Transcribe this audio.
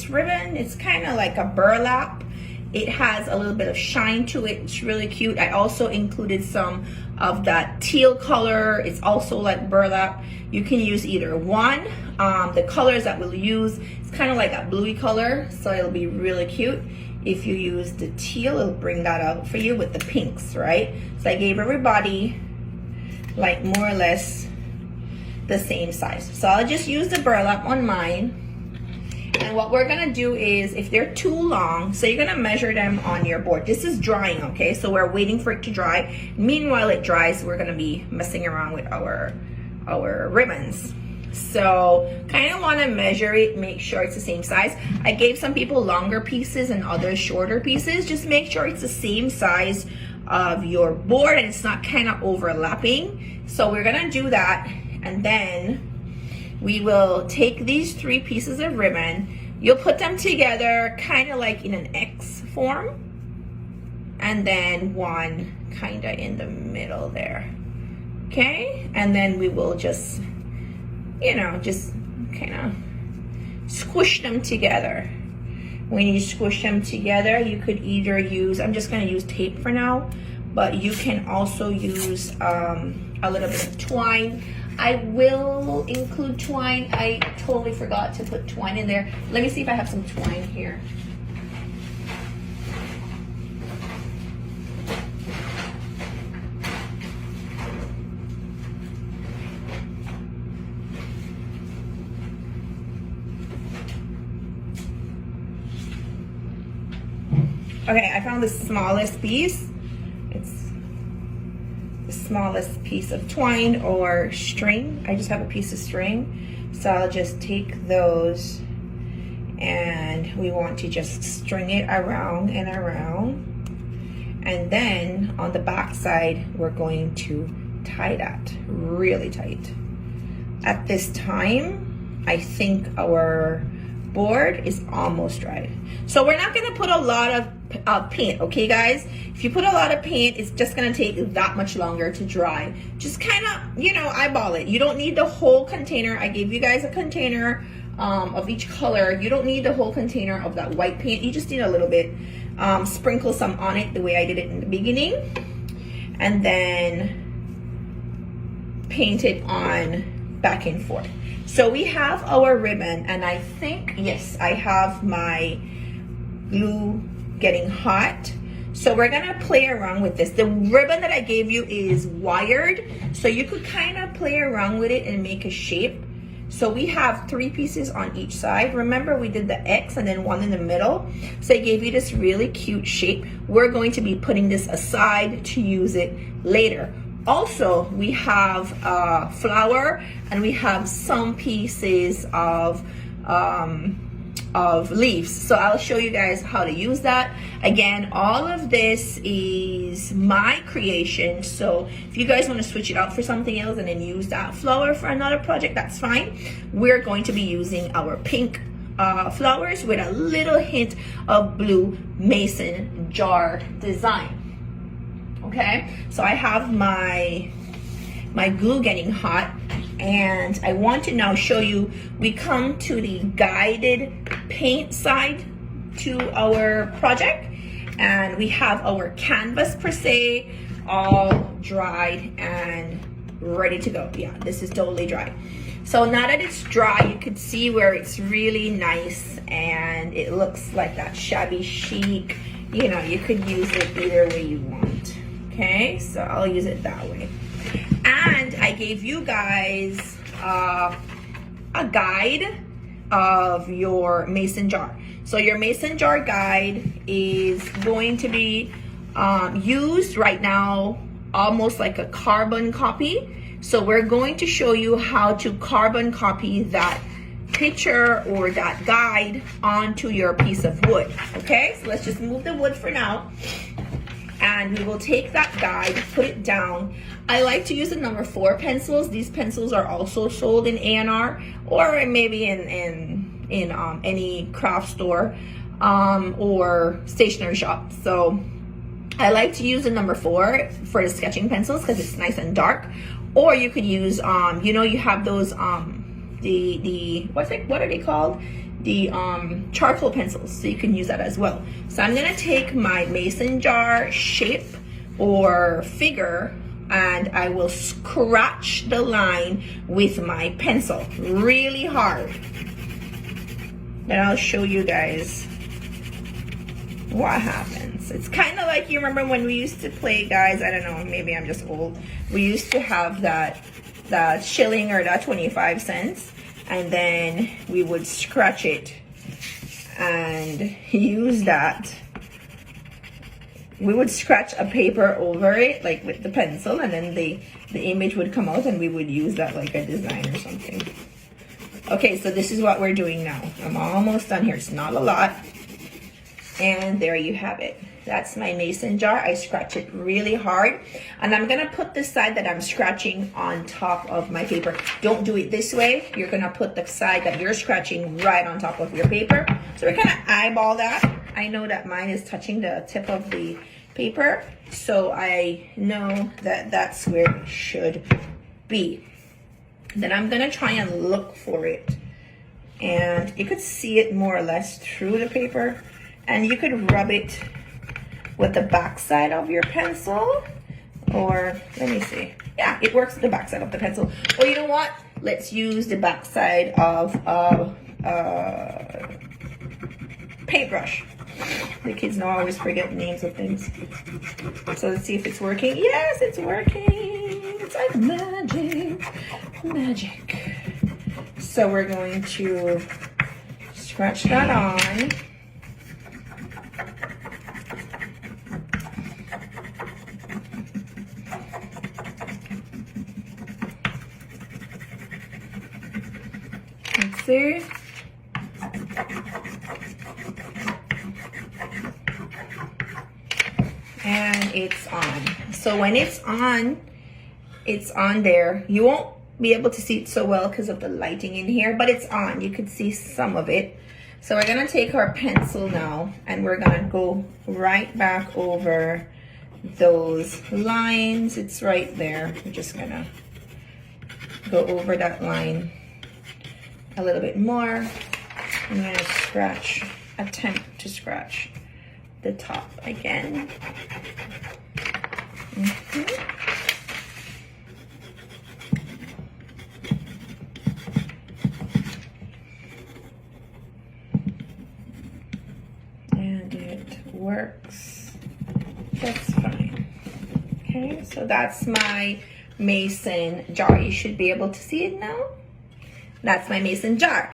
this ribbon. It's kind of like a burlap. It has a little bit of shine to it. It's really cute. I also included some of that teal color. It's also like burlap. You can use either one. The colors that we'll use, it's kind of like a bluey color, so it'll be really cute. If you use the teal, it'll bring that out for you with the pinks, right? So I gave everybody like more or less the same size. So I'll just use the burlap on mine. And what we're gonna do is, if they're too long, so you're gonna measure them on your board. This is drying, okay? So we're waiting for it to dry. Meanwhile it dries, we're gonna be messing around with our ribbons. So kind of want to measure it, make sure it's the same size. I gave some people longer pieces and others shorter pieces. Just make sure it's the same size of your board and it's not kind of overlapping. So we're gonna do that, and then we will take these 3 pieces of ribbon. You'll put them together kind of like in an X form, and then one kind of in the middle there. Okay, and then we will just, you know, just kind of squish them together. When you squish them together, you could either use, I'm just going to use tape for now, but you can also use a little bit of twine. I will include twine. I totally forgot to put twine in there. Let me see if I have some twine here. Okay, I found the smallest piece. It's the smallest piece of twine or string. I just have a piece of string. So I'll just take those, and we want to just string it around and around. And then on the back side, we're going to tie that really tight. At this time, I think our board is almost dry. So we're not gonna put a lot of paint, okay guys? If you put a lot of paint, it's just gonna take that much longer to dry. Just kind of, you know, eyeball it. You don't need the whole container. I gave you guys a container of each color. You don't need the whole container of that white paint. You just need a little bit. Sprinkle some on it the way I did it in the beginning, and then paint it on back and forth. So we have our ribbon, and I think, yes, I have my glue getting hot. So we're gonna play around with this. The ribbon that I gave you is wired, so you could kind of play around with it and make a shape. So we have 3 pieces on each side. Remember, we did the X and then one in the middle. So I gave you this really cute shape. We're going to be putting this aside to use it later. Also, we have flower, and we have some pieces of leaves. So I'll show you guys how to use that. Again, all of this is my creation. So if you guys want to switch it out for something else and then use that flower for another project, that's fine. We're going to be using our pink flowers with a little hint of blue mason jar design. Okay, so I have my glue getting hot, and I want to now show you, we come to the guided paint side to our project, and we have our canvas per se all dried and ready to go. Yeah, this is totally dry. So now that it's dry, you can see where it's really nice and it looks like that shabby chic. You know, you could use it either way you want. Okay, so I'll use it that way. And I gave you guys a guide of your mason jar. So your mason jar guide is going to be used right now almost like a carbon copy. So we're going to show you how to carbon copy that picture or that guide onto your piece of wood. Okay, so let's just move the wood for now. And we will take that guide, put it down. I like to use the number 4 pencils. These pencils are also sold in A&R or maybe in any craft store or stationery shop. So I like to use the number 4 for the sketching pencils because it's nice and dark. Or you could use, you know, you have those, what are they called? charcoal pencils, so you can use that as well. So I'm gonna take my mason jar shape or figure, and I will scratch the line with my pencil really hard. Then I'll show you guys what happens. It's kind of like, you remember when we used to play, guys, I don't know, maybe I'm just old, we used to have that shilling or that 25 cents, and then we would scratch it and use that. We would scratch a paper over it, like with the pencil, and then the image would come out, and we would use that like a design or something. Okay, so this is what we're doing now. I'm almost done here. It's not a lot. And there you have it. That's my mason jar. I scratch it really hard. And I'm gonna put the side that I'm scratching on top of my paper. Don't do it this way. You're gonna put the side that you're scratching right on top of your paper. So we're gonna eyeball that. I know that mine is touching the tip of the paper, so I know that that's where it should be. Then I'm gonna try and look for it. And you could see it more or less through the paper, and you could rub it with the back side of your pencil, or let me see. Yeah, it works with the back side of the pencil. Or you know what? Let's use the back side of paintbrush. The kids know I always forget names of things. So let's see if it's working. Yes, it's working. It's like magic. Magic. So we're going to scratch that on. Let's see. And it's on. So when it's on there. You won't be able to see it so well because of the lighting in here, but it's on. You can see some of it. So we're gonna take our pencil now, and we're gonna go right back over those lines. It's right there. We're just gonna go over that line a little bit more. I'm gonna scratch, attempt to scratch the top again. And it works just fine. Okay, so that's my mason jar. You should be able to see it now. That's my mason jar.